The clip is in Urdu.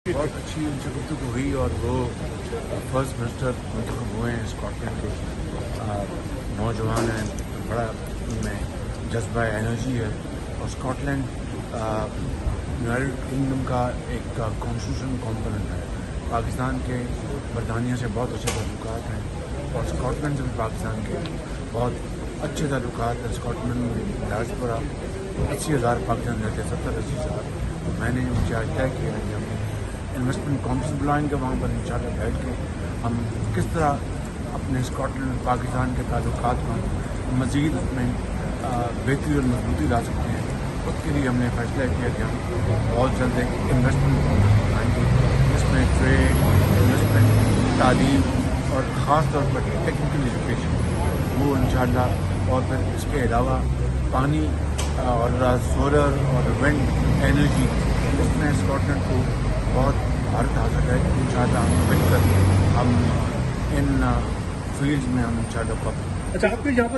بہت اچھی ان سے گفتگو ہوئی اور وہ فرسٹ منسٹر منتخب ہوئے ہیں اسکاٹ لینڈ کے. نوجوان ہیں, بڑا ان میں جذبہ انرجی ہے. اور اسکاٹ لینڈ یونائٹڈ کنگڈم کا ایک کانسٹیٹیوشن کمپوننٹ ہے. پاکستان کے برطانیہ سے بہت اچھے تعلقات ہیں اور اسکاٹ لینڈ سے بھی پاکستان کے بہت اچھے تعلقات ہیں. اسکاٹ لینڈ میں ڈائسپورا 80,000 پاکستان رہتے ہیں, 70-80,000. میں نے ان سے آج طے کیا کہ ہم انویسٹمنٹ کانفرنس بلائیں گے, وہاں پر انشاءاللہ بیٹھ کے ہم کس طرح اپنے اسکاٹ لینڈ تعلقات کے تعلقات کو مزید اس میں بہتری اور مضبوطی لا سکتے ہیں. اس کے لیے ہم نے فیصلہ کیا کہ ہم بہت جلد ایک انویسٹمنٹ کانفرنس بلائیں گے جس میں ٹریڈ, انویسٹمنٹ, تعلیم اور خاص طور پر ٹیکنیکل ایجوکیشن وہ انشاءاللہ, اور پھر اس کے علاوہ پانی اور سولر اور ونڈ انرجی, اس میں اسکاٹ لینڈ کو بہت مہارت حاصل ہے. انشاءاللہ ہم مل کر ہم ان فیلڈز میں ہم انشاءاللہ. اچھا, آپ کے یہاں پر